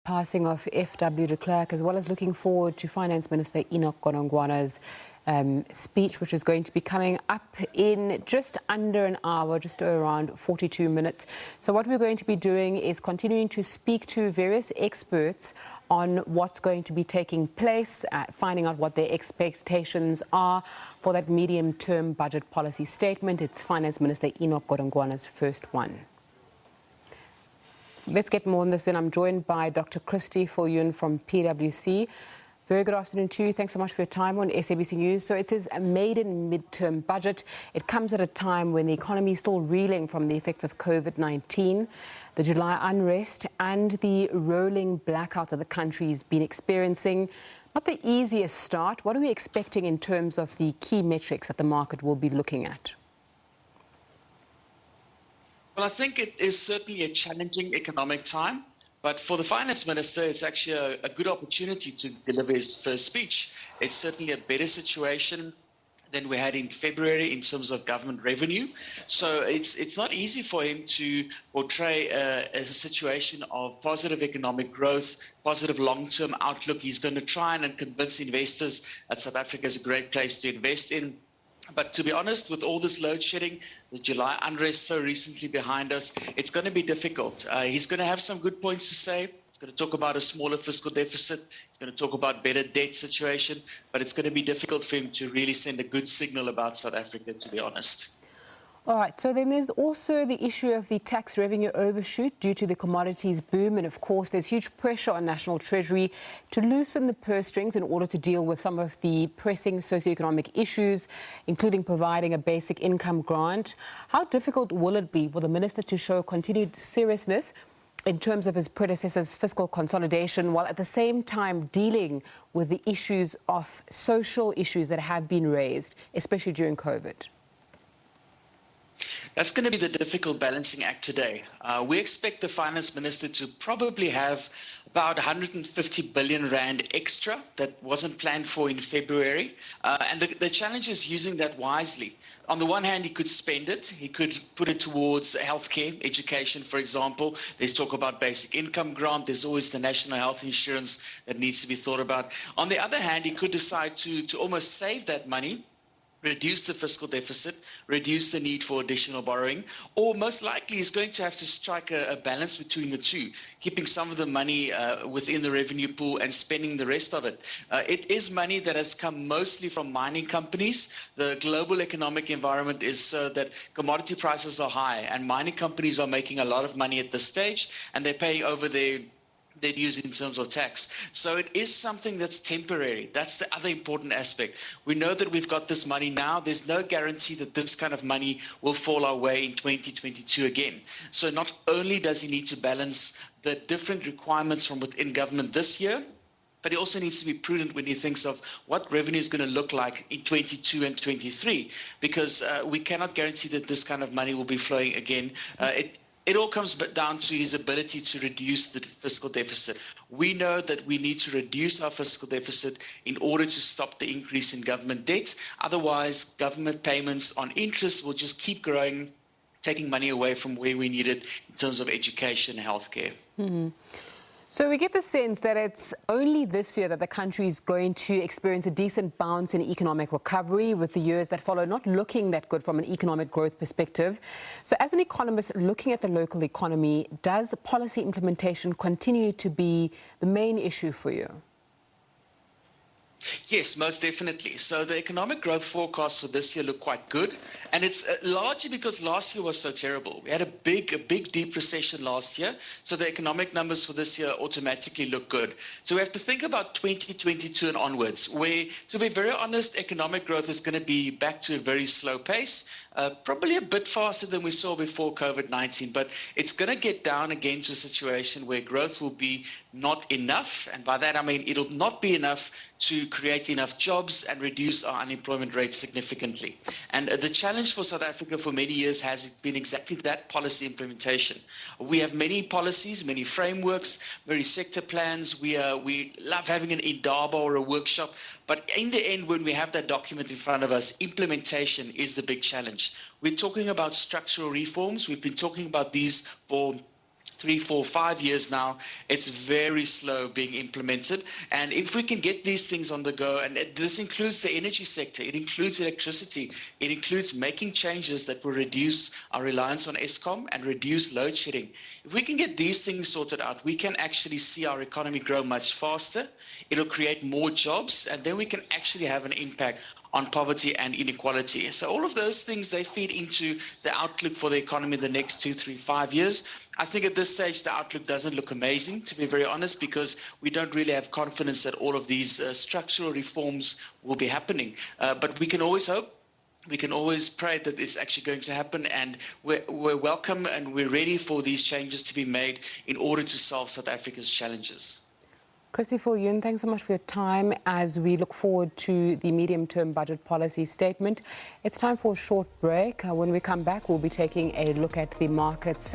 Passing of F.W. de Klerk, as well as looking forward to Finance Minister Enoch Godongwana's speech, which is going to be coming up in just under an hour, just around 42 minutes. So what we're going to be doing is continuing to speak to various experts on what's going to be taking place, finding out what their expectations are for that medium-term budget policy statement. It's Finance Minister Enoch Godongwana's first one. Let's get more on this then. I'm joined by Dr Christie Viljoen from PwC. Very good afternoon to you. Thanks so much for your time on SABC News. So it is a maiden midterm budget. It comes at a time when the economy is still reeling from the effects of COVID-19, the July unrest and the rolling blackouts that the country's been experiencing. Not the easiest start. What are we expecting in terms of the key metrics that the market will be looking at? Well, I think it is certainly a challenging economic time, but for the Finance Minister, it's actually a good opportunity to deliver his first speech. It's certainly a better situation than we had in February in terms of government revenue. So it's not easy for him to portray a situation of positive economic growth, positive long-term outlook. He's going to try and convince investors that South Africa is a great place to invest in. But to be honest, with all this load shedding, the July unrest so recently behind us, it's going to be difficult. He's going to have some good points to say. He's going to talk about a smaller fiscal deficit. He's going to talk about better debt situation. But it's going to be difficult for him to really send a good signal about South Africa, to be honest. All right, so then there's also the issue of the tax revenue overshoot due to the commodities boom. And of course, there's huge pressure on National Treasury to loosen the purse strings in order to deal with some of the pressing socioeconomic issues, including providing a basic income grant. How difficult will it be for the minister to show continued seriousness in terms of his predecessor's fiscal consolidation, while at the same time dealing with the issues of social issues that have been raised, especially during COVID? That's going to be the difficult balancing act today. We expect the Finance Minister to probably have about 150 billion rand extra that wasn't planned for in February. And the challenge is using that wisely. On the one hand, he could spend it. He could put it towards healthcare, education, for example. There's talk about basic income grant. There's always the national health insurance that needs to be thought about. On the other hand, he could decide to almost save that money, reduce the fiscal deficit, reduce the need for additional borrowing, or most likely is going to have to strike a balance between the two, keeping some of the money within the revenue pool and spending the rest of it. It is money that has come mostly from mining companies. The global economic environment is so that commodity prices are high and mining companies are making a lot of money at this stage and they're paying over their dues in terms of tax. So it is something that's temporary. That's the other important aspect. We know that we've got this money now. There's no guarantee that this kind of money will fall our way in 2022 again. So not only does he need to balance the different requirements from within government this year, but he also needs to be prudent when he thinks of what revenue is going to look like in 22 and 23, because we cannot guarantee that this kind of money will be flowing again. It all comes down to his ability to reduce the fiscal deficit. We know that we need to reduce our fiscal deficit in order to stop the increase in government debt. Otherwise, government payments on interest will just keep growing, taking money away from where we need it in terms of education and healthcare. Mm-hmm. So we get the sense that it's only this year that the country is going to experience a decent bounce in economic recovery, with the years that follow not looking that good from an economic growth perspective. So as an economist looking at the local economy, does policy implementation continue to be the main issue for you? Yes, most definitely. So the economic growth forecasts for this year look quite good. And it's largely because last year was so terrible. We had a big, deep recession last year. So the economic numbers for this year automatically look good. So we have to think about 2022 and onwards, where, to be very honest, economic growth is going to be back to a very slow pace. Probably a bit faster than we saw before COVID-19, but it's going to get down again to a situation where growth will be not enough. And by that, I mean it'll not be enough to create enough jobs and reduce our unemployment rate significantly. And the challenge for South Africa for many years has been exactly that: policy implementation. We have many policies, many frameworks, many sector plans. We love having an indaba or a workshop, but in the end, when we have that document in front of us, implementation is the big challenge. We're talking about structural reforms. We've been talking about these for 3, 4, 5 years now. It's very slow being implemented. And if we can get these things on the go, and this includes the energy sector, it includes electricity, it includes making changes that will reduce our reliance on Eskom and reduce load shedding. If we can get these things sorted out, we can actually see our economy grow much faster. It'll create more jobs, and then we can actually have an impact on poverty and inequality. So all of those things, they feed into the outlook for the economy in the next 2, 3, 5 years. I think at this stage, the outlook doesn't look amazing, to be very honest, because we don't really have confidence that all of these structural reforms will be happening. But we can always hope. We can always pray that it's actually going to happen, and we're welcome and we're ready for these changes to be made in order to solve South Africa's challenges. Christie Viljoen, thanks so much for your time as we look forward to the medium-term budget policy statement. It's time for a short break. When we come back, we'll be taking a look at the markets